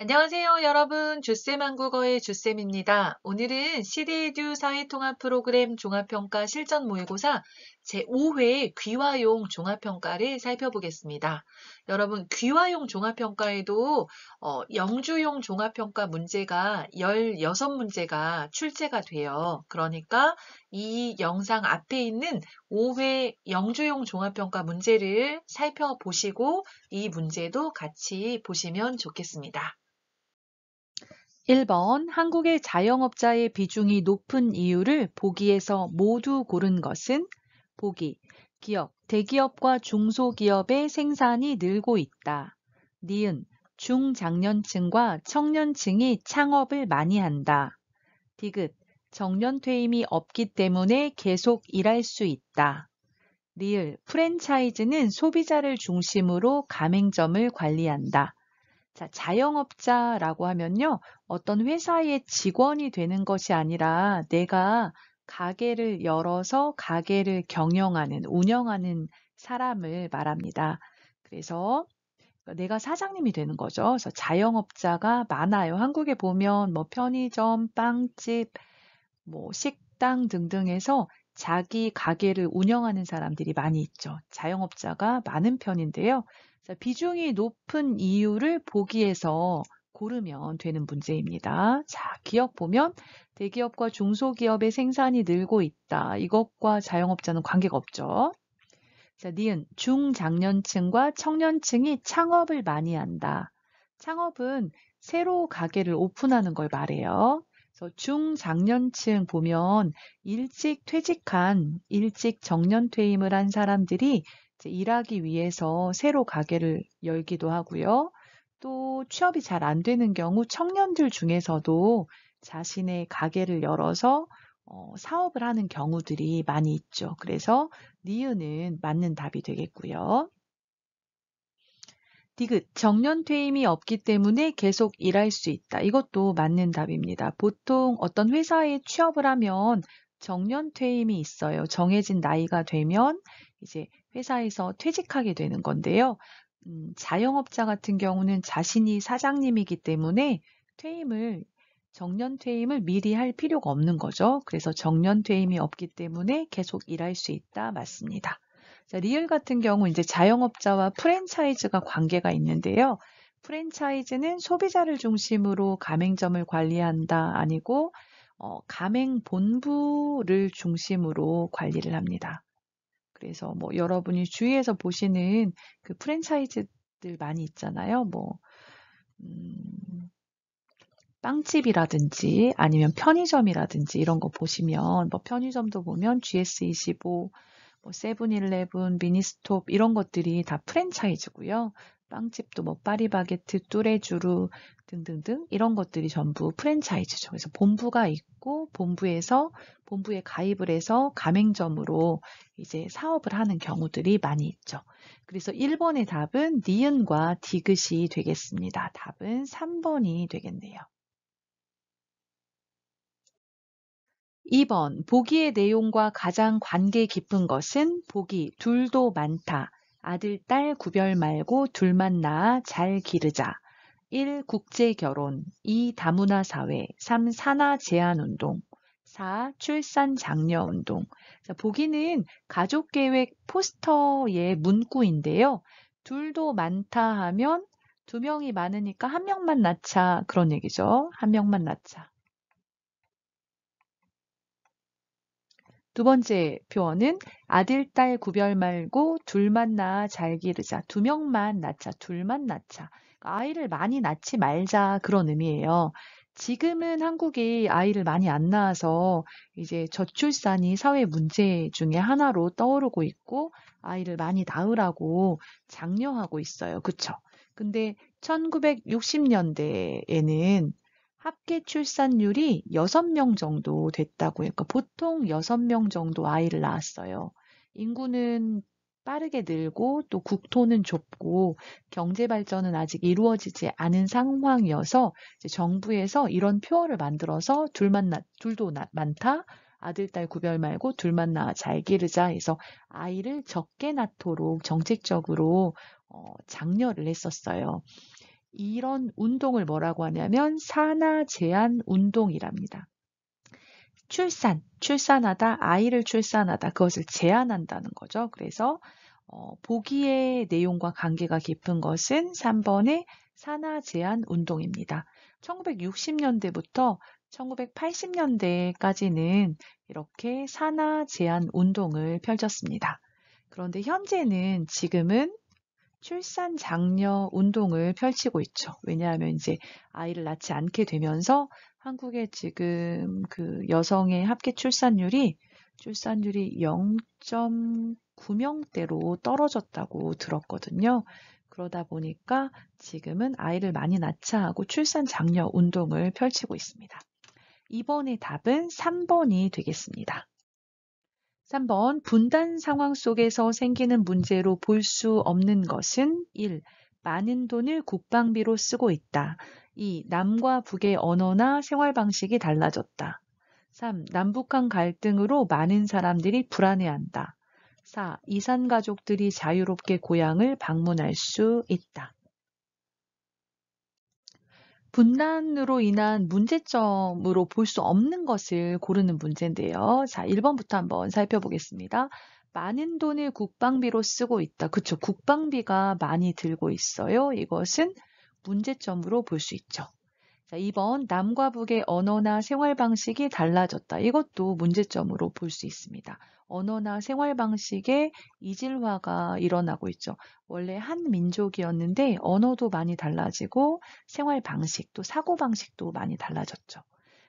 안녕하세요, 여러분. 주쌤 한국어의 주쌤입니다. 오늘은 시리에듀 사회통합 프로그램 종합평가 실전 모의고사 제5회 귀화용 종합평가를 살펴보겠습니다. 여러분, 귀화용 종합평가에도 영주용 종합평가 문제가 16문제가 출제가 돼요. 그러니까 이 영상 앞에 있는 5회 영주용 종합평가 문제를 살펴보시고 이 문제도 같이 보시면 좋겠습니다. 1번 한국의 자영업자의 비중이 높은 이유를 보기에서 모두 고른 것은 보기 기업, 대기업과 중소기업의 생산이 늘고 있다. 니은 중장년층과 청년층이 창업을 많이 한다. 디귿 정년 퇴임이 없기 때문에 계속 일할 수 있다. 리을 프랜차이즈는 소비자를 중심으로 가맹점을 관리한다. 자, 자영업자라고 하면요. 어떤 회사의 직원이 되는 것이 아니라 내가 가게를 열어서 가게를 경영하는, 운영하는 사람을 말합니다. 그래서 내가 사장님이 되는 거죠. 그래서 자영업자가 많아요. 한국에 보면 뭐 편의점, 빵집, 뭐 식당 등등에서 자기 가게를 운영하는 사람들이 많이 있죠. 자영업자가 많은 편인데요. 자, 비중이 높은 이유를 보기에서 고르면 되는 문제입니다. 자, 기업 보면 대기업과 중소기업의 생산이 늘고 있다. 이것과 자영업자는 관계가 없죠. 자, 니은 중장년층과 청년층이 창업을 많이 한다. 창업은 새로 가게를 오픈하는 걸 말해요. 그래서 중장년층 보면 일찍 퇴직한, 일찍 정년 퇴임을 한 사람들이 이제 일하기 위해서 새로 가게를 열기도 하고요. 또 취업이 잘 안 되는 경우 청년들 중에서도 자신의 가게를 열어서 사업을 하는 경우들이 많이 있죠. 그래서 니은은 맞는 답이 되겠고요. 디귿, 정년 퇴임이 없기 때문에 계속 일할 수 있다. 이것도 맞는 답입니다. 보통 어떤 회사에 취업을 하면 정년 퇴임이 있어요. 정해진 나이가 되면 이제 회사에서 퇴직하게 되는 건데요. 자영업자 같은 경우는 자신이 사장님이기 때문에 정년 퇴임을 미리 할 필요가 없는 거죠. 그래서 정년 퇴임이 없기 때문에 계속 일할 수 있다. 맞습니다. 자, 리을 같은 경우 이제 자영업자와 프랜차이즈가 관계가 있는데요. 프랜차이즈는 소비자를 중심으로 가맹점을 관리한다 아니고 가맹 본부를 중심으로 관리를 합니다. 그래서 뭐 여러분이 주위에서 보시는 그 프랜차이즈들 많이 있잖아요. 뭐 빵집이라든지 아니면 편의점이라든지 이런 거 보시면 뭐 편의점도 보면 GS25, 뭐 세븐일레븐, 미니스톱 이런 것들이 다 프랜차이즈고요. 빵집도 뭐 파리바게트, 뚜레쥬르 등등등 이런 것들이 전부 프랜차이즈죠. 그래서 본부가 있고 본부에 가입을 해서 가맹점으로 이제 사업을 하는 경우들이 많이 있죠. 그래서 1번의 답은 니은과 디귿이 되겠습니다. 답은 3번이 되겠네요. 2번 보기의 내용과 가장 관계 깊은 것은 보기 둘도 많다. 아들, 딸 구별 말고 둘만 낳아 잘 기르자. 1. 국제결혼 2. 다문화 사회 3. 산하 제한 운동 4. 출산 장려 운동 자, 보기는 가족계획 포스터의 문구인데요. 둘도 많다 하면 두 명이 많으니까 한 명만 낳자 그런 얘기죠. 한 명만 낳자. 두 번째 표현은 아들, 딸 구별 말고 둘만 낳아 잘 기르자. 두 명만 낳자. 둘만 낳자. 아이를 많이 낳지 말자. 그런 의미예요. 지금은 한국이 아이를 많이 안 낳아서 이제 저출산이 사회 문제 중에 하나로 떠오르고 있고 아이를 많이 낳으라고 장려하고 있어요. 그쵸? 근데 1960년대에는 합계 출산율이 6명 정도 됐다고 해요. 그러니까 보통 6명 정도 아이를 낳았어요. 인구는 빠르게 늘고 또 국토는 좁고 경제 발전은 아직 이루어지지 않은 상황이어서 이제 정부에서 이런 표어를 만들어서 둘도 많다. 아들, 딸 구별 말고 둘만 낳아 잘 기르자 해서 아이를 적게 낳도록 정책적으로 장려를 했었어요. 이런 운동을 뭐라고 하냐면 산하 제한 운동이랍니다. 출산하다, 아이를 출산하다, 그것을 제한한다는 거죠. 그래서 보기의 내용과 관계가 깊은 것은 3번의 산하 제한 운동입니다. 1960년대부터 1980년대까지는 이렇게 산하 제한 운동을 펼쳤습니다. 그런데 현재는 지금은 출산 장려 운동을 펼치고 있죠. 왜냐하면 이제 아이를 낳지 않게 되면서 한국의 지금 그 여성의 합계 출산율이 0.9명대로 떨어졌다고 들었거든요. 그러다 보니까 지금은 아이를 많이 낳자 하고 출산 장려 운동을 펼치고 있습니다. 이번의 답은 3번이 되겠습니다. 3번 분단 상황 속에서 생기는 문제로 볼 수 없는 것은 1. 많은 돈을 국방비로 쓰고 있다. 2. 남과 북의 언어나 생활 방식이 달라졌다. 3. 남북한 갈등으로 많은 사람들이 불안해한다. 4. 이산 가족들이 자유롭게 고향을 방문할 수 있다. 분단으로 인한 문제점으로 볼 수 없는 것을 고르는 문제인데요. 자, 1번부터 한번 살펴보겠습니다. 많은 돈을 국방비로 쓰고 있다. 그쵸. 국방비가 많이 들고 있어요. 이것은 문제점으로 볼 수 있죠. 자, 2번 남과 북의 언어나 생활 방식이 달라졌다. 이것도 문제점으로 볼 수 있습니다. 언어나 생활 방식의 이질화가 일어나고 있죠. 원래 한 민족이었는데 언어도 많이 달라지고 생활 방식, 또 사고 방식도 많이 달라졌죠.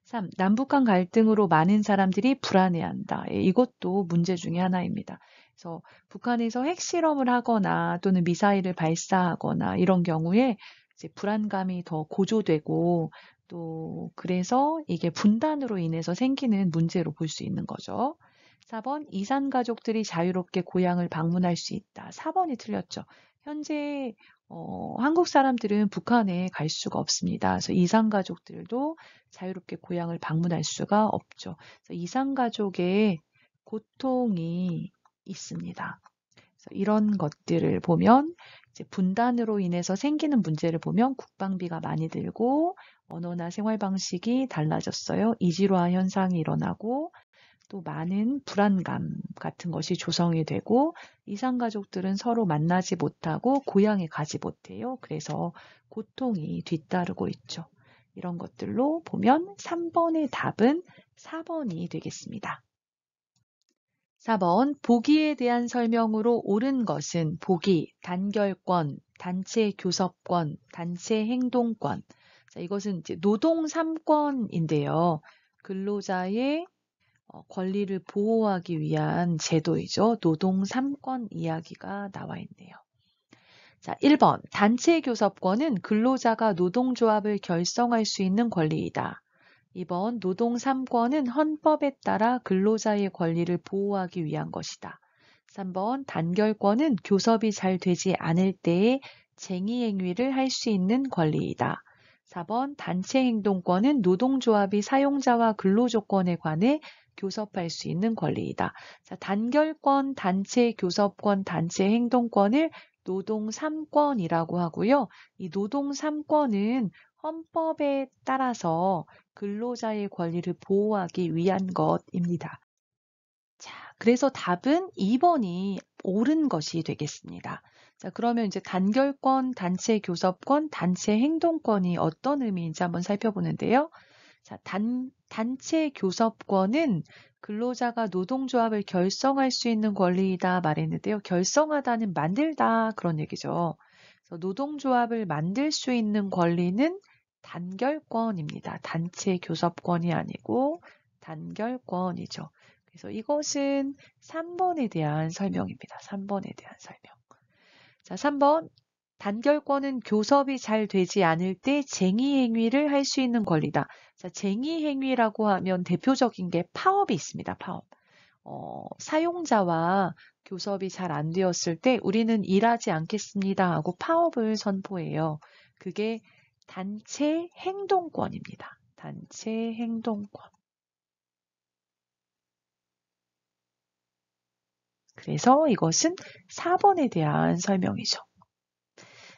3. 남북한 갈등으로 많은 사람들이 불안해한다. 예, 이것도 문제 중에 하나입니다. 그래서 북한에서 핵실험을 하거나 또는 미사일을 발사하거나 이런 경우에 이제 불안감이 더 고조되고 또 그래서 이게 분단으로 인해서 생기는 문제로 볼 수 있는 거죠. 4번 이산 가족들이 자유롭게 고향을 방문할 수 있다. 4번이 틀렸죠. 현재 한국 사람들은 북한에 갈 수가 없습니다. 그래서 이산 가족들도 자유롭게 고향을 방문할 수가 없죠. 그래서 이산 가족의 고통이 있습니다. 그래서 이런 것들을 보면 이제 분단으로 인해서 생기는 문제를 보면 국방비가 많이 들고 언어나 생활 방식이 달라졌어요. 이질화 현상이 일어나고 또 많은 불안감 같은 것이 조성이 되고 이산 가족들은 서로 만나지 못하고 고향에 가지 못해요. 그래서 고통이 뒤따르고 있죠. 이런 것들로 보면 3번의 답은 4번이 되겠습니다. 4번 보기에 대한 설명으로 옳은 것은 보기, 단결권, 단체 교섭권, 단체 행동권. 자, 이것은 이제 노동 3권인데요. 근로자의 권리를 보호하기 위한 제도이죠. 노동 3권 이야기가 나와 있네요. 자, 1번 단체 교섭권은 근로자가 노동조합을 결성할 수 있는 권리이다. 2번 노동 3권은 헌법에 따라 근로자의 권리를 보호하기 위한 것이다. 3번 단결권은 교섭이 잘 되지 않을 때에 쟁의 행위를 할 수 있는 권리이다. 4번 단체 행동권은 노동조합이 사용자와 근로조건에 관해 교섭할 수 있는 권리이다. 자, 단결권, 단체 교섭권, 단체 행동권을 노동 3권이라고 하고요. 이 노동 3권은 헌법에 따라서 근로자의 권리를 보호하기 위한 것입니다. 자, 그래서 답은 2번이 옳은 것이 되겠습니다. 자, 그러면 이제 단결권, 단체 교섭권, 단체 행동권이 어떤 의미인지 한번 살펴보는데요. 자, 단체 교섭권은 근로자가 노동조합을 결성할 수 있는 권리이다 말했는데요. 결성하다는 만들다 그런 얘기죠. 그래서 노동조합을 만들 수 있는 권리는 단결권입니다. 단체 교섭권이 아니고 단결권이죠. 그래서 이것은 3번에 대한 설명입니다. 3번에 대한 설명. 자, 3번. 단결권은 교섭이 잘 되지 않을 때 쟁의 행위를 할 수 있는 권리다. 자, 쟁의 행위라고 하면 대표적인 게 파업이 있습니다. 파업. 사용자와 교섭이 잘 안 되었을 때 우리는 일하지 않겠습니다 하고 파업을 선포해요. 그게 단체 행동권입니다. 단체 행동권. 그래서 이것은 4번에 대한 설명이죠.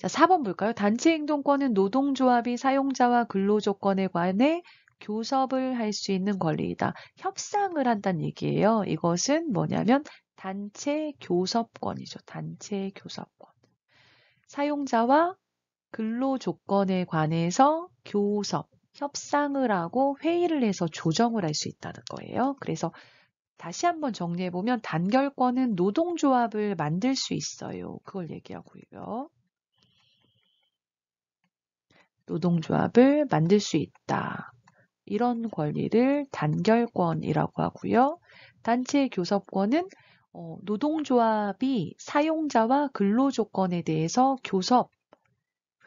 자, 4번 볼까요? 단체 행동권은 노동조합이 사용자와 근로조건에 관해 교섭을 할 수 있는 권리이다. 협상을 한다는 얘기예요. 이것은 뭐냐면 단체 교섭권이죠. 단체 교섭권. 사용자와 근로조건에 관해서 교섭, 협상을 하고 회의를 해서 조정을 할 수 있다는 거예요. 그래서 다시 한번 정리해보면 단결권은 노동조합을 만들 수 있어요. 그걸 얘기하고요. 노동조합을 만들 수 있다. 이런 권리를 단결권이라고 하고요. 단체 교섭권은 노동조합이 사용자와 근로조건에 대해서 교섭,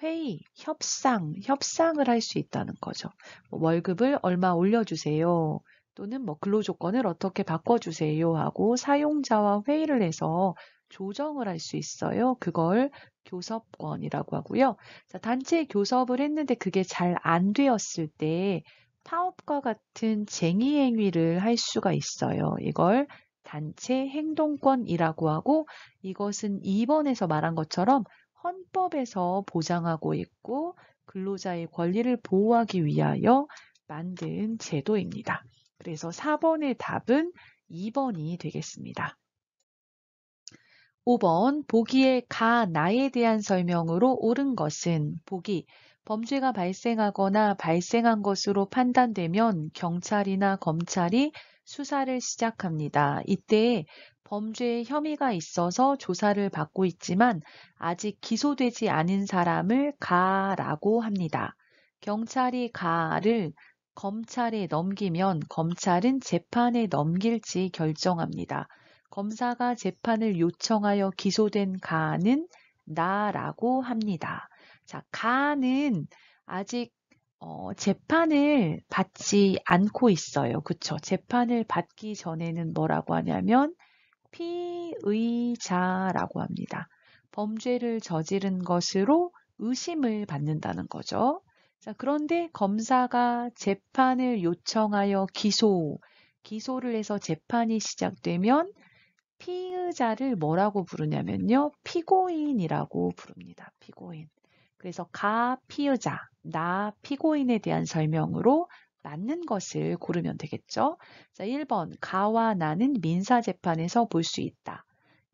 회의, 협상을 할 수 있다는 거죠. 월급을 얼마 올려주세요. 또는 근로조건을 어떻게 바꿔주세요 하고 사용자와 회의를 해서 조정을 할 수 있어요. 그걸 교섭권이라고 하고요. 자, 단체 교섭을 했는데 그게 잘 안 되었을 때 파업과 같은 쟁의 행위를 할 수가 있어요. 이걸 단체 행동권이라고 하고 이것은 2번에서 말한 것처럼 헌법에서 보장하고 있고 근로자의 권리를 보호하기 위하여 만든 제도입니다. 그래서 4번의 답은 2번이 되겠습니다. 5번 보기에 가 나에 대한 설명으로 옳은 것은 보기 범죄가 발생하거나 발생한 것으로 판단되면 경찰이나 검찰이 수사를 시작합니다. 이때 범죄의 혐의가 있어서 조사를 받고 있지만 아직 기소되지 않은 사람을 가라고 합니다. 경찰이 가를 검찰에 넘기면 검찰은 재판에 넘길지 결정합니다. 검사가 재판을 요청하여 기소된 가는 나라고 합니다. 자, 가는 아직 재판을 받지 않고 있어요. 그쵸? 재판을 받기 전에는 뭐라고 하냐면 피의자라고 합니다. 범죄를 저지른 것으로 의심을 받는다는 거죠. 자, 그런데 검사가 재판을 요청하여 기소를 해서 재판이 시작되면 피의자를 뭐라고 부르냐면요. 피고인이라고 부릅니다. 피고인. 그래서 가 피의자, 나 피고인에 대한 설명으로 맞는 것을 고르면 되겠죠. 자, 1번 가와 나는 민사재판에서 볼 수 있다.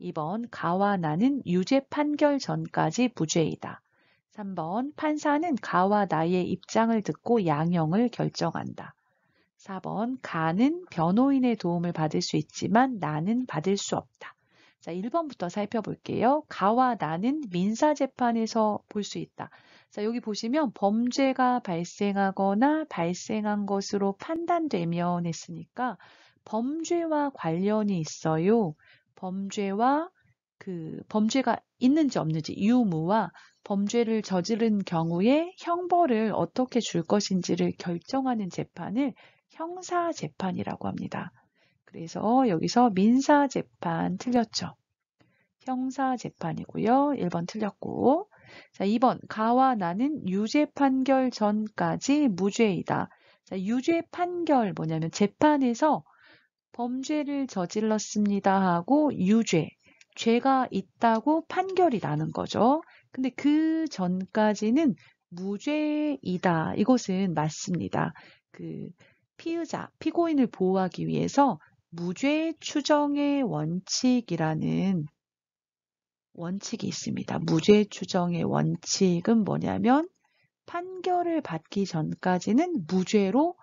2번 가와 나는 유죄 판결 전까지 무죄이다. 3번 판사는 가와 나의 입장을 듣고 양형을 결정한다. 4번 가는 변호인의 도움을 받을 수 있지만 나는 받을 수 없다. 자, 1번부터 살펴볼게요. 가와 나는 민사재판에서 볼 수 있다. 자, 여기 보시면 범죄가 발생하거나 발생한 것으로 판단되면 했으니까 범죄와 관련이 있어요. 범죄가 있는지 없는지 유무와 범죄를 저지른 경우에 형벌을 어떻게 줄 것인지를 결정하는 재판을 형사재판이라고 합니다. 그래서 여기서 민사재판 틀렸죠. 형사재판이고요. 1번 틀렸고. 자, 2번 가와 나는 유죄 판결 전까지 무죄이다. 자, 유죄 판결 뭐냐면 재판에서 범죄를 저질렀습니다 하고 죄가 있다고 판결이 나는 거죠. 근데 그 전까지는 무죄이다. 이것은 맞습니다. 피고인을 보호하기 위해서 무죄 추정의 원칙이라는 원칙이 있습니다. 무죄 추정의 원칙은 뭐냐면 판결을 받기 전까지는 무죄로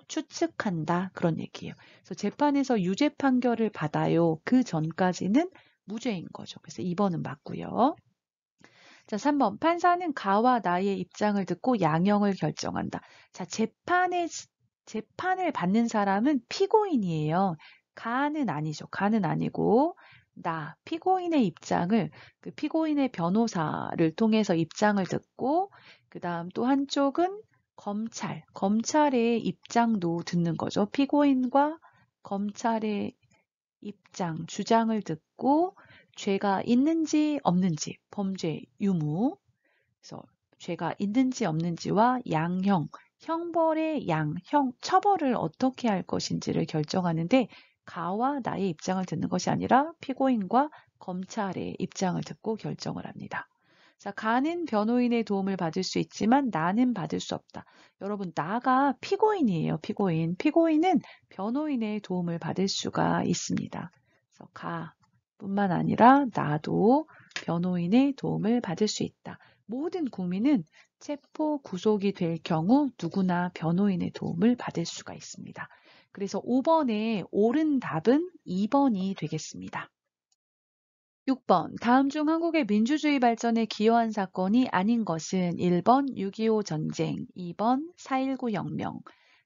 추측한다. 그런 얘기예요. 그래서 재판에서 유죄 판결을 받아요. 그 전까지는 무죄인 거죠. 그래서 2번은 맞고요. 자, 3번. 판사는 가와 나의 입장을 듣고 양형을 결정한다. 자, 재판을 받는 사람은 피고인이에요. 가는 아니죠. 가는 아니고 피고인의 입장을 피고인의 변호사를 통해서 입장을 듣고 그 다음 또 한쪽은 검찰의 입장도 듣는 거죠. 피고인과 검찰의 입장, 주장을 듣고 죄가 있는지 없는지, 범죄 유무, 그래서 죄가 있는지 없는지와 형벌의 처벌을 어떻게 할 것인지를 결정하는데 가와 나의 입장을 듣는 것이 아니라 피고인과 검찰의 입장을 듣고 결정을 합니다. 자, 가는 변호인의 도움을 받을 수 있지만 나는 받을 수 없다. 여러분, 나가 피고인이에요. 피고인. 피고인은 변호인의 도움을 받을 수가 있습니다. 그래서 가 뿐만 아니라 나도 변호인의 도움을 받을 수 있다. 모든 국민은 체포 구속이 될 경우 누구나 변호인의 도움을 받을 수가 있습니다. 그래서 5번의 옳은 답은 2번이 되겠습니다. 6번. 다음 중 한국의 민주주의 발전에 기여한 사건이 아닌 것은 1번 6.25 전쟁, 2번 4.19 혁명,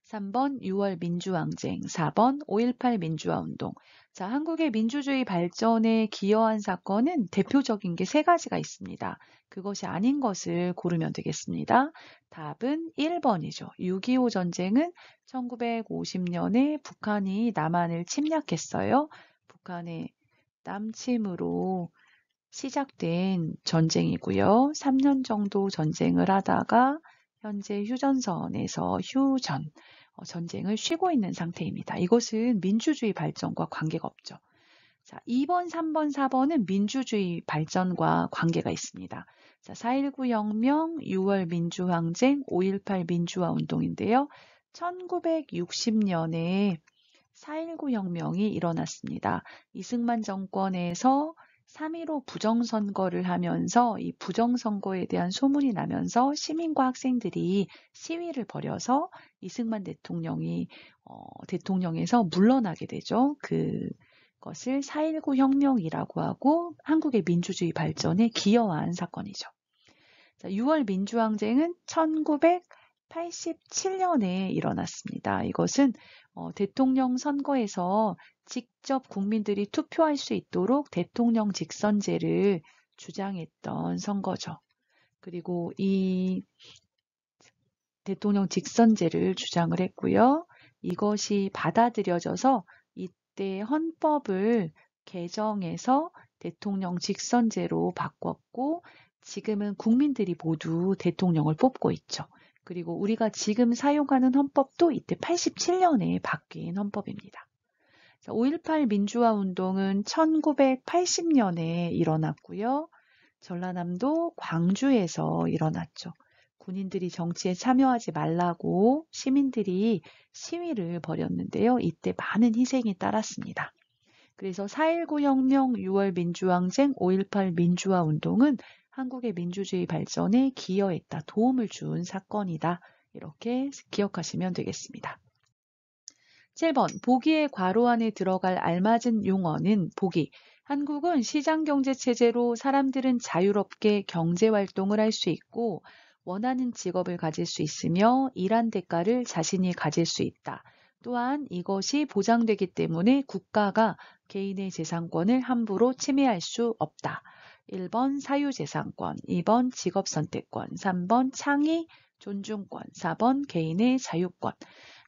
3번 6월 민주항쟁, 4번 5.18 민주화운동. 자, 한국의 민주주의 발전에 기여한 사건은 대표적인 게 세 가지가 있습니다. 그것이 아닌 것을 고르면 되겠습니다. 답은 1번이죠. 6.25 전쟁은 1950년에 북한이 남한을 침략했어요. 북한의 남침으로 시작된 전쟁이고요. 3년 정도 전쟁을 하다가 현재 휴전선에서 전쟁을 쉬고 있는 상태입니다. 이것은 민주주의 발전과 관계가 없죠. 자, 2번, 3번, 4번은 민주주의 발전과 관계가 있습니다. 자, 4.19 혁명, 6월 민주항쟁, 5.18 민주화 운동인데요. 1960년에 4.19 혁명이 일어났습니다. 이승만 정권에서 3.15 부정선거를 하면서 이 부정선거에 대한 소문이 나면서 시민과 학생들이 시위를 벌여서 이승만 대통령에서 물러나게 되죠. 그것을 4.19 혁명이라고 하고 한국의 민주주의 발전에 기여한 사건이죠. 자, 6월 민주항쟁은 1987년에 일어났습니다. 이것은 대통령 선거에서 직접 국민들이 투표할 수 있도록 대통령 직선제를 주장했던 선거죠. 그리고 이 대통령 직선제를 주장을 했고요. 이것이 받아들여져서 이때 헌법을 개정해서 대통령 직선제로 바꿨고 지금은 국민들이 모두 대통령을 뽑고 있죠. 그리고 우리가 지금 사용하는 헌법도 이때 87년에 바뀐 헌법입니다. 5.18 민주화 운동은 1980년에 일어났고요. 전라남도 광주에서 일어났죠. 군인들이 정치에 참여하지 말라고 시민들이 시위를 벌였는데요. 이때 많은 희생이 따랐습니다. 그래서 4.19 혁명, 6월 민주항쟁, 5.18 민주화 운동은 한국의 민주주의 발전에 기여했다, 도움을 준 사건이다. 이렇게 기억하시면 되겠습니다. 7번, 보기의 괄호 안에 들어갈 알맞은 용어는 보기. 한국은 시장경제체제로 사람들은 자유롭게 경제활동을 할 수 있고 원하는 직업을 가질 수 있으며 일한 대가를 자신이 가질 수 있다. 또한 이것이 보장되기 때문에 국가가 개인의 재산권을 함부로 침해할 수 없다. 1번 사유재산권, 2번 직업선택권, 3번 창의 존중권, 4번 개인의 자유권.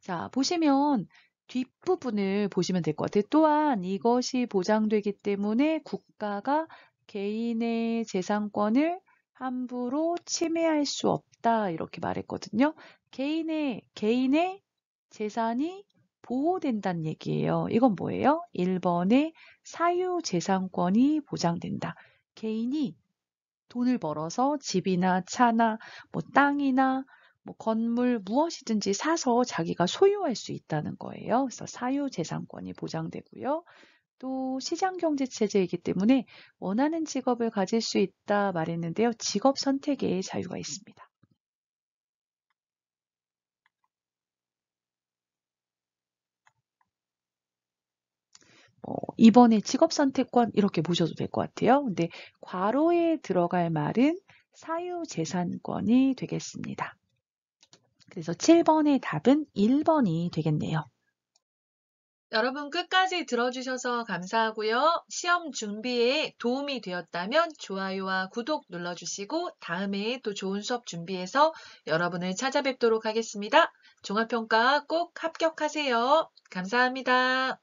자, 보시면 뒷부분을 보시면 될 것 같아요. 또한 이것이 보장되기 때문에 국가가 개인의 재산권을 함부로 침해할 수 없다. 이렇게 말했거든요. 개인의 재산이 보호된다는 얘기예요. 이건 뭐예요? 1번의 사유재산권이 보장된다. 개인이 돈을 벌어서 집이나 차나 뭐 땅이나 뭐 건물 무엇이든지 사서 자기가 소유할 수 있다는 거예요. 그래서 사유재산권이 보장되고요. 또 시장경제체제이기 때문에 원하는 직업을 가질 수 있다 말했는데요. 직업 선택의 자유가 있습니다. 이번에 직업선택권 이렇게 보셔도 될 것 같아요. 근데 괄호에 들어갈 말은 사유재산권이 되겠습니다. 그래서 7번의 답은 1번이 되겠네요. 여러분 끝까지 들어주셔서 감사하고요. 시험 준비에 도움이 되었다면 좋아요와 구독 눌러주시고 다음에 또 좋은 수업 준비해서 여러분을 찾아뵙도록 하겠습니다. 종합평가 꼭 합격하세요. 감사합니다.